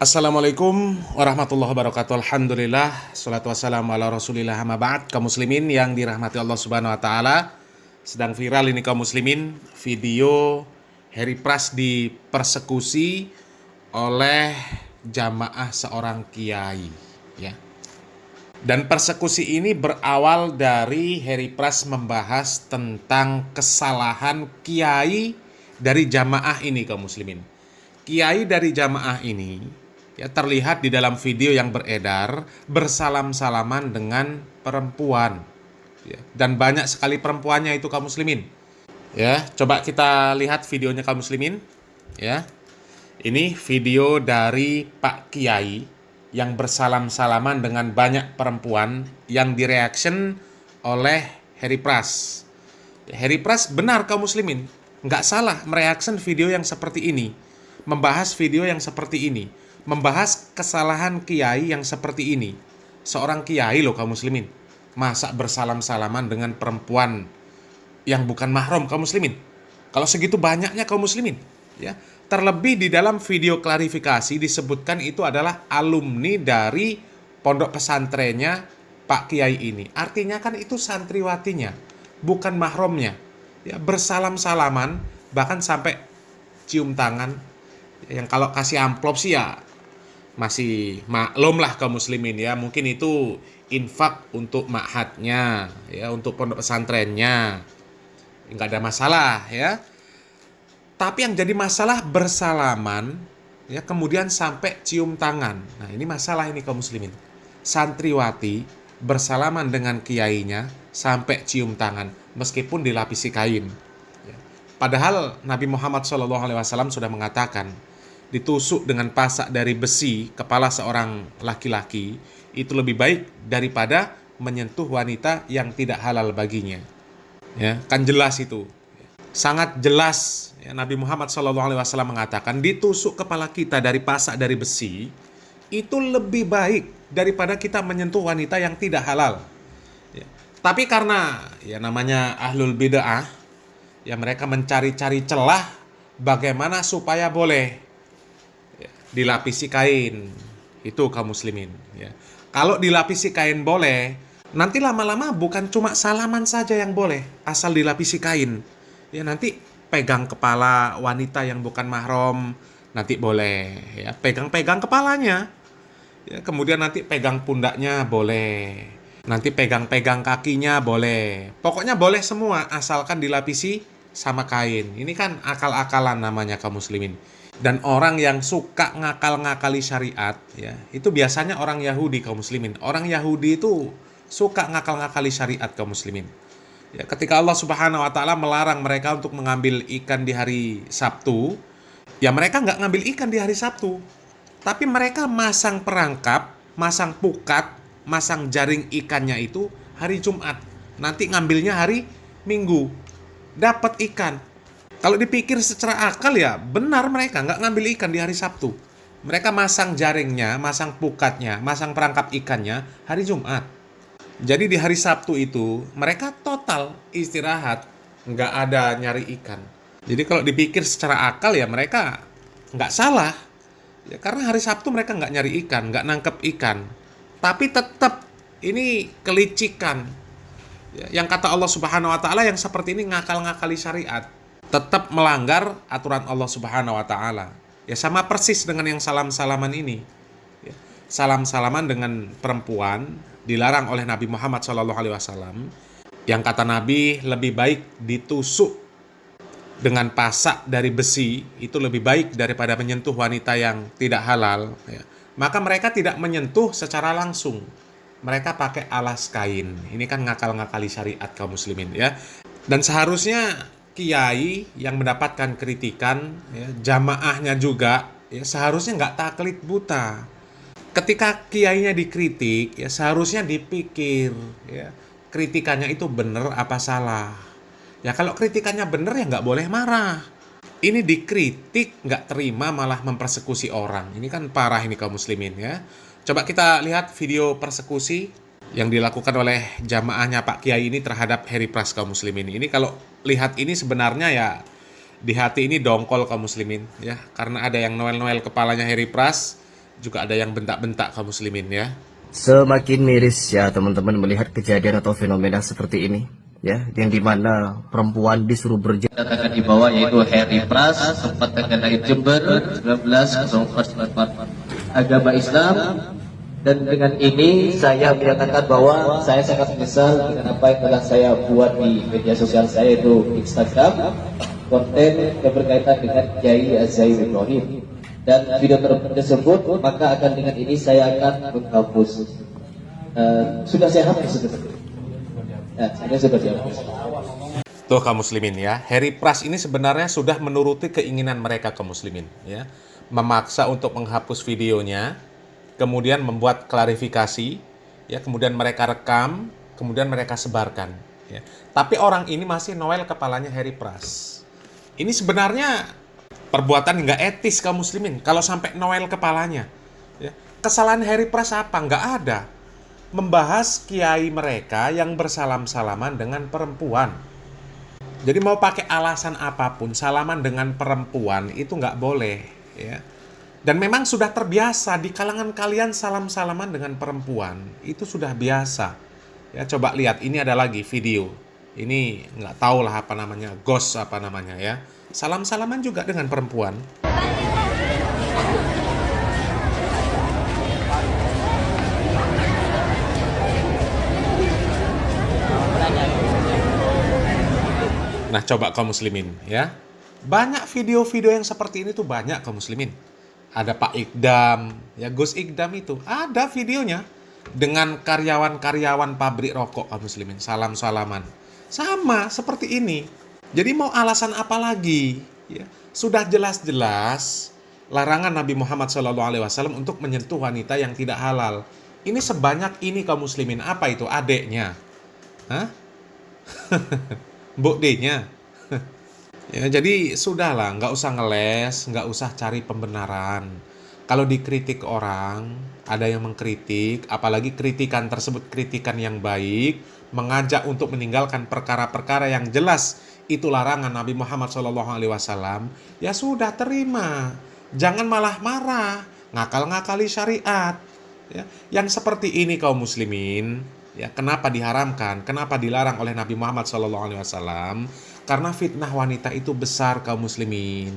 Assalamualaikum warahmatullahi wabarakatuh. Alhamdulillah, salatu wassalamu ala rasulillah, amma ba'd. Kaum muslimin yang dirahmati Allah subhanahu wa ta'ala, sedang viral ini kaum muslimin, video Harry Pras dipersekusi oleh jamaah seorang kiai, ya. Dan persekusi ini berawal dari Harry Pras membahas tentang kesalahan kiai dari jamaah ini kaum muslimin. Kiai dari jamaah ini ya terlihat di dalam video yang beredar bersalam-salaman dengan perempuan, ya. Dan banyak sekali perempuannya itu kaum muslimin. Ya, coba kita lihat videonya kaum muslimin. Ya, ini video dari Pak Kiai yang bersalam-salaman dengan banyak perempuan yang direaction oleh Harry Pras. Harry Pras benar kaum muslimin, nggak salah mereaction video yang seperti ini, membahas video yang seperti ini, membahas kesalahan kiai yang seperti ini. Seorang kiai loh kaum muslimin, masa bersalam-salaman dengan perempuan yang bukan mahram kaum muslimin. Kalau segitu banyaknya kaum muslimin, ya. Terlebih di dalam video klarifikasi disebutkan itu adalah alumni dari pondok pesantrennya Pak Kiai ini. Artinya kan itu santriwatinya, bukan mahramnya. Ya, bersalam-salaman bahkan sampai cium tangan. Yang kalau kasih amplop sih ya masih maklum lah kaum muslimin, ya. Mungkin itu infak untuk ma'hadnya, ya, untuk pondok pesantrennya. Nggak ada masalah, ya. Tapi yang jadi masalah bersalaman, ya, kemudian sampai cium tangan. Nah, ini masalah ini kaum muslimin. Santriwati bersalaman dengan kiainya sampai cium tangan meskipun dilapisi kain. Ya. Padahal Nabi Muhammad SAW sudah mengatakan, ditusuk dengan pasak dari besi kepala seorang laki-laki itu lebih baik daripada menyentuh wanita yang tidak halal baginya. Ya, kan jelas itu. Sangat jelas, ya, Nabi Muhammad SAW mengatakan ditusuk kepala kita dari pasak dari besi itu lebih baik daripada kita menyentuh wanita yang tidak halal. Ya. Tapi karena ya namanya ahlul bid'ah, ya mereka mencari-cari celah bagaimana supaya boleh, ya, dilapisi kain. Itu kaum muslimin, ya. Kalau dilapisi kain boleh, nanti lama-lama bukan cuma salaman saja yang boleh asal dilapisi kain. Ya, nanti pegang kepala wanita yang bukan mahram nanti boleh, ya, pegang-pegang kepalanya, ya, kemudian nanti pegang pundaknya boleh, nanti pegang-pegang kakinya boleh, pokoknya boleh semua asalkan dilapisi sama kain. Ini kan akal-akalan namanya kaum muslimin. Dan orang yang suka ngakal-ngakali syariat, ya, itu biasanya orang Yahudi kaum muslimin. Orang Yahudi itu suka ngakal-ngakali syariat kaum muslimin. Ya, ketika Allah Subhanahu wa ta'ala melarang mereka untuk mengambil ikan di hari Sabtu, ya mereka nggak ngambil ikan di hari Sabtu. Tapi mereka masang perangkap, masang pukat, masang jaring ikannya itu hari Jumat. Nanti ngambilnya hari Minggu. Dapat ikan. Kalau dipikir secara akal ya benar, mereka nggak ngambil ikan di hari Sabtu. Mereka masang jaringnya, masang pukatnya, masang perangkap ikannya hari Jumat. Jadi di hari Sabtu itu mereka total istirahat, nggak ada nyari ikan. Jadi kalau dipikir secara akal ya mereka nggak salah, ya, karena hari Sabtu mereka nggak nyari ikan, nggak nangkep ikan. Tapi tetap ini kelicikan, ya, yang kata Allah Subhanahu wa ta'ala yang seperti ini ngakal-ngakali syariat, tetap melanggar aturan Allah Subhanahu wa ta'ala. Ya sama persis dengan yang salam-salaman ini, ya. Salam-salaman dengan perempuan dilarang oleh Nabi Muhammad SAW, yang kata Nabi lebih baik ditusuk dengan pasak dari besi itu lebih baik daripada menyentuh wanita yang tidak halal, ya. Maka mereka tidak menyentuh secara langsung, mereka pakai alas kain. Ini kan ngakal-ngakali syariat kaum muslimin, ya. Dan seharusnya kiai yang mendapatkan kritikan, ya, jamaahnya juga, ya, seharusnya nggak taklid buta. Ketika kiainya dikritik, ya seharusnya dipikir, ya, kritikannya itu benar apa salah. Ya kalau kritikannya benar ya nggak boleh marah. Ini dikritik nggak terima malah mempersekusi orang. Ini kan parah ini kaum muslimin, ya. Coba kita lihat video persekusi yang dilakukan oleh jamaahnya Pak Kiai ini terhadap Harry Pras kaum muslimin. Ini kalau lihat ini sebenarnya ya di hati ini dongkol kaum muslimin, ya, karena ada yang noel-noel kepalanya Harry Pras. juga ada yang bentak-bentak kaum muslimin ya. Semakin miris ya teman-teman melihat kejadian atau fenomena seperti ini, ya, yang dimana perempuan disuruh berjalan Katakan di bawah yaitu Harry Pras, sempat terkena Jember 1904 agama Islam. Dan dengan ini saya menyatakan bahwa saya sangat menyesal dengan apa yang telah saya buat di media sosial saya, yaitu Instagram, konten yang berkaitan dengan Kiai Azaim Ibrahim. Dan video tersebut maka akan dengan ini saya akan menghapus. Sudah saya hapus sebenarnya. Saya sudah dihapus. Tuh kaum muslimin ya, Harry Pras ini sebenarnya sudah menuruti keinginan mereka kaum muslimin ya. Memaksa untuk menghapus videonya, kemudian membuat klarifikasi, ya, kemudian mereka rekam, kemudian mereka sebarkan. Ya. Tapi orang ini masih noel kepalanya Harry Pras. Ini sebenarnya perbuatan nggak etis kaum muslimin kalau sampai noel kepalanya. Ya. Kesalahan Harry Pras apa? Nggak ada. Membahas kiai mereka yang bersalam-salaman dengan perempuan. Jadi mau pakai alasan apapun, salaman dengan perempuan itu nggak boleh. Ya. Dan memang sudah terbiasa di kalangan kalian salam-salaman dengan perempuan. Itu sudah biasa. Ya, coba lihat, ini ada lagi video. Ini nggak tahu lah apa namanya, ghost apa namanya ya. Salam-salaman juga dengan perempuan. Nah, coba kaum muslimin ya. Banyak video-video yang seperti ini tuh banyak kaum muslimin. Ada Pak Ikdam, ya Gus Ikdam itu ada videonya dengan karyawan-karyawan pabrik rokok kaum muslimin, salam-salaman. Sama seperti ini. Jadi mau alasan apa lagi? Ya, sudah jelas-jelas larangan Nabi Muhammad SAW untuk menyentuh wanita yang tidak halal. Ini sebanyak ini kaum muslimin. Apa itu? Adeknya? Hah? Mbok D-nya? Ya, jadi sudahlah, nggak usah ngeles, nggak usah cari pembenaran. Kalau dikritik orang, ada yang mengkritik, apalagi kritikan tersebut kritikan yang baik, mengajak untuk meninggalkan perkara-perkara yang jelas itu larangan Nabi Muhammad SAW, ya sudah terima. Jangan malah marah, ngakal-ngakali syariat. Ya, yang seperti ini kaum muslimin, ya kenapa diharamkan, kenapa dilarang oleh Nabi Muhammad SAW? Karena fitnah wanita itu besar kaum muslimin.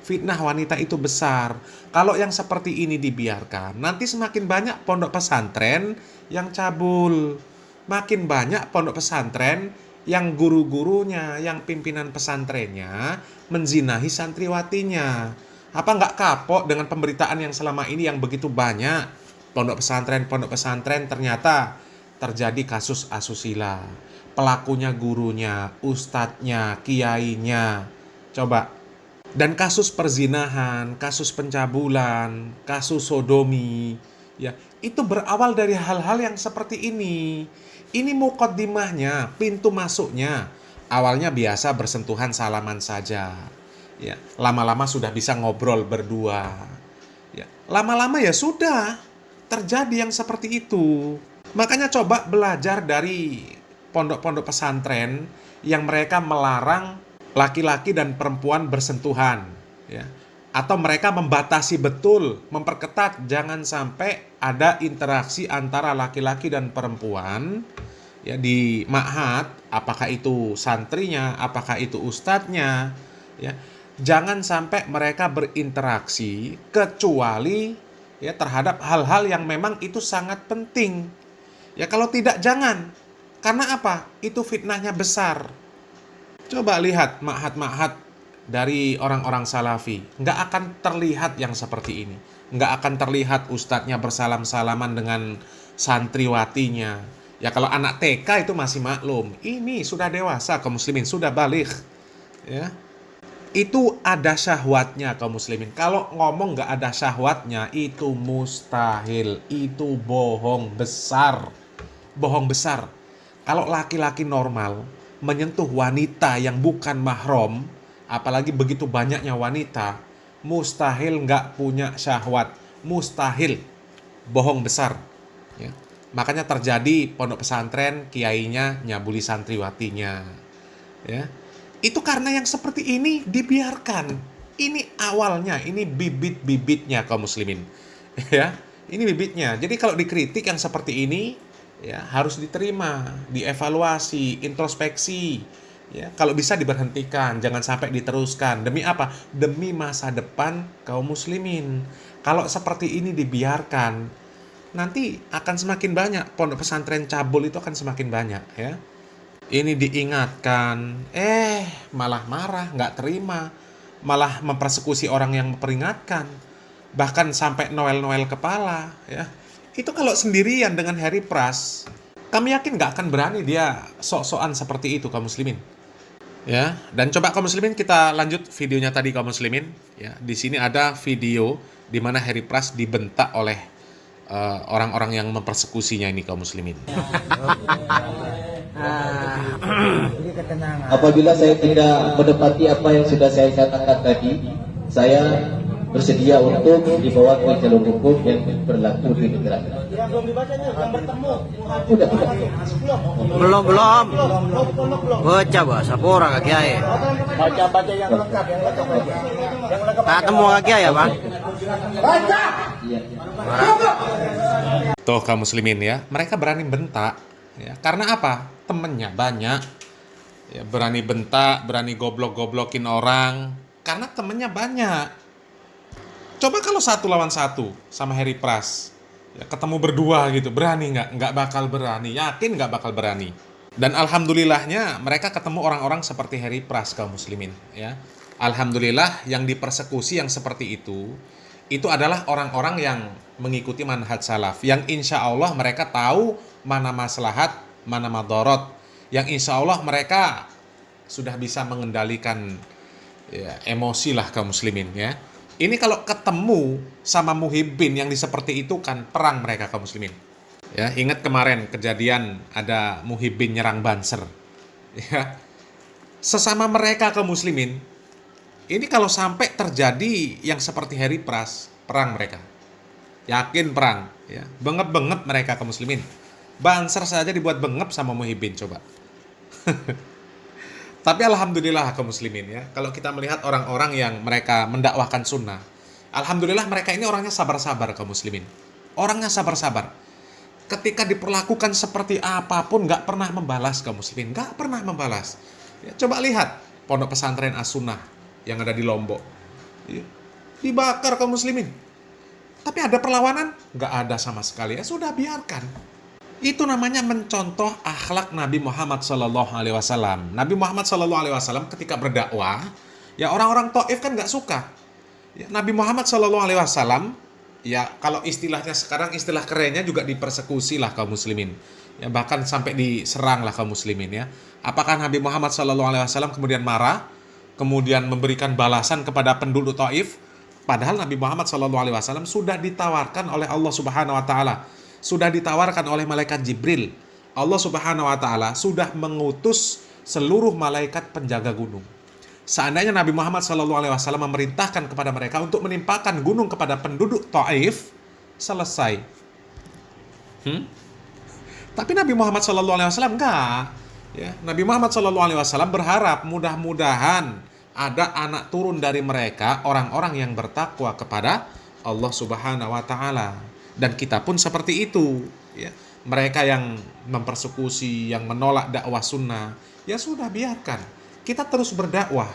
Fitnah wanita itu besar. Kalau yang seperti ini dibiarkan, nanti semakin banyak pondok pesantren yang cabul. Makin banyak pondok pesantren yang guru-gurunya, yang pimpinan pesantrennya menzinahi santriwatinya. Apa nggak kapok dengan pemberitaan yang selama ini yang begitu banyak? Pondok pesantren ternyata terjadi kasus asusila. Pelakunya gurunya, ustadznya, kiainya. Coba. Dan kasus perzinahan, kasus pencabulan, kasus sodomi, ya, itu berawal dari hal-hal yang seperti ini. Ini muqaddimahnya, pintu masuknya. Awalnya biasa bersentuhan salaman saja. Ya, lama-lama sudah bisa ngobrol berdua. Ya, lama-lama ya sudah terjadi yang seperti itu. Makanya coba belajar dari pondok-pondok pesantren yang mereka melarang laki-laki dan perempuan bersentuhan, ya. Atau mereka membatasi betul, memperketat jangan sampai ada interaksi antara laki-laki dan perempuan, ya, di ma'had, apakah itu santrinya, apakah itu ustadznya, ya. Jangan sampai mereka berinteraksi kecuali, ya, terhadap hal-hal yang memang itu sangat penting. Ya kalau tidak jangan. Karena apa? Itu fitnahnya besar. Coba lihat ma'had-ma'had dari orang-orang salafi. Nggak akan terlihat yang seperti ini. Nggak akan terlihat ustadznya bersalam-salaman dengan santriwatinya. Ya kalau anak TK itu masih maklum. Ini sudah dewasa kaum muslimin, sudah baligh. Ya. Itu ada syahwatnya kaum muslimin. Kalau ngomong nggak ada syahwatnya, itu mustahil. Itu bohong besar. Bohong besar. Kalau laki-laki normal menyentuh wanita yang bukan mahram, apalagi begitu banyaknya wanita, mustahil nggak punya syahwat. Mustahil. Bohong besar. Ya. Makanya terjadi pondok pesantren, kiainya nyabuli santriwatinya. Ya. Itu karena yang seperti ini dibiarkan. Ini awalnya, ini bibit-bibitnya kaum muslimin. Ya, ini bibitnya. Jadi kalau dikritik yang seperti ini, ya harus diterima, dievaluasi, introspeksi. Ya, kalau bisa diberhentikan, jangan sampai diteruskan. Demi apa? Demi masa depan kaum muslimin. Kalau seperti ini dibiarkan, nanti akan semakin banyak pondok pesantren cabul itu akan semakin banyak, ya. Ini diingatkan, malah marah, nggak terima, malah mempersekusi orang yang memperingatkan, bahkan sampai noel-noel kepala, ya. Itu kalau sendirian dengan Harry Pras, kami yakin nggak akan berani dia sok-sokan seperti itu kaum muslimin. Ya, dan coba kaum muslimin kita lanjut videonya tadi kaum muslimin. Ya, di sini ada video di mana Harry Pras dibentak oleh orang-orang yang mempersekusinya ini kaum muslimin. Apabila saya tidak menepati apa yang sudah saya katakan tadi, saya bersedia untuk dibawa ke jalur hukum yang berlaku di negara. Yang belum dibacanya, yang bertemu. Udah. Belum. Belum. Baca bahasa pora kaki ae. Baca yang lengkap, yang lengkap. Yang lengkap. Ketemu kaki ae, Bang. Iya. Tuh kaum muslimin ya, mereka berani bentak ya. Karena apa? Temennya banyak. Ya, berani bentak, berani goblok-goblokin orang karena temennya banyak. Coba kalau 1 lawan 1 sama Harry Pras, ya, ketemu berdua gitu, berani nggak? Nggak bakal berani, yakin nggak bakal berani. Dan alhamdulillahnya mereka ketemu orang-orang seperti Harry Pras kaum muslimin, ya. Alhamdulillah yang dipersekusi yang seperti itu adalah orang-orang yang mengikuti manhaj salaf, yang insya Allah mereka tahu mana maslahat, mana madorot, yang insya Allah mereka sudah bisa mengendalikan ya, emosi lah kaum muslimin, ya. Ini kalau ketemu sama muhibbin yang seperti itu kan perang mereka kaum muslimin. Ya, ingat kemarin kejadian ada muhibbin nyerang Banser. Ya. Sesama mereka kaum muslimin, ini kalau sampai terjadi yang seperti Harry Pras, perang mereka. Yakin perang, ya. Bengep-bengep mereka kaum muslimin. Banser saja dibuat bengep sama muhibbin coba. Tapi alhamdulillah kaum muslimin ya, kalau kita melihat orang-orang yang mereka mendakwahkan sunnah, alhamdulillah mereka ini orangnya sabar-sabar kaum muslimin. Orangnya sabar-sabar. Ketika diperlakukan seperti apapun nggak pernah membalas kaum muslimin, nggak pernah membalas. Ya, coba lihat pondok pesantren As-Sunnah yang ada di Lombok. Ya, dibakar kaum muslimin. Tapi ada perlawanan? Nggak ada sama sekali. Ya sudah biarkan. Itu namanya mencontoh akhlak Nabi Muhammad SAW. Nabi Muhammad SAW ketika berdakwah, ya orang-orang Taif kan nggak suka. Ya, Nabi Muhammad SAW, ya kalau istilahnya sekarang istilah kerennya juga dipersekusi lah kaum muslimin. Ya bahkan sampai diserang lah kaum muslimin ya. Apakah Nabi Muhammad SAW kemudian marah, kemudian memberikan balasan kepada penduduk Taif? Padahal Nabi Muhammad SAW sudah ditawarkan oleh Allah Subhanahu Wa Taala. Sudah ditawarkan oleh malaikat Jibril. Allah Subhanahu wa taala sudah mengutus seluruh malaikat penjaga gunung. Seandainya Nabi Muhammad SAW memerintahkan kepada mereka untuk menimpakan gunung kepada penduduk Taif, selesai. Tapi Nabi Muhammad SAW enggak. Ya, Nabi Muhammad SAW berharap mudah-mudahan ada anak turun dari mereka, orang-orang yang bertakwa kepada Allah Subhanahu wa taala. Dan kita pun seperti itu, ya. Mereka yang mempersekusi, yang menolak dakwah sunnah, ya sudah biarkan. Kita terus berdakwah.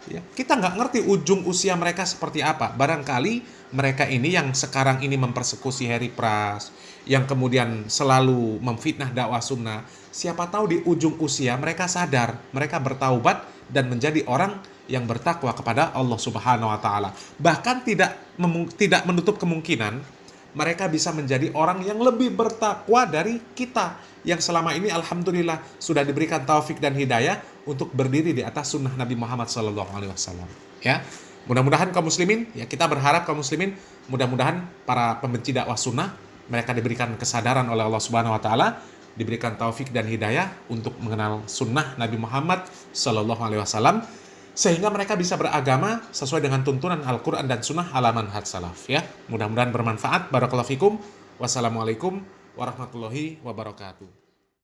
Ya. Kita nggak ngerti ujung usia mereka seperti apa. Barangkali mereka ini yang sekarang ini mempersekusi Harry Pras, yang kemudian selalu memfitnah dakwah sunnah. Siapa tahu di ujung usia mereka sadar, mereka bertaubat dan menjadi orang yang bertakwa kepada Allah Subhanahu Wa Taala. Bahkan tidak menutup kemungkinan mereka bisa menjadi orang yang lebih bertakwa dari kita yang selama ini alhamdulillah sudah diberikan taufik dan hidayah untuk berdiri di atas sunnah Nabi Muhammad SAW. Ya, mudah-mudahan kaum muslimin, ya kita berharap kaum muslimin, mudah-mudahan para pembenci dakwah sunnah mereka diberikan kesadaran oleh Allah Subhanahu Wa Taala, diberikan taufik dan hidayah untuk mengenal sunnah Nabi Muhammad SAW. Sehingga mereka bisa beragama sesuai dengan tuntunan Al-Quran dan Sunnah ala manhaj salaf. Ya, mudah-mudahan bermanfaat. Barakallahu fikum. Wassalamualaikum warahmatullahi wabarakatuh.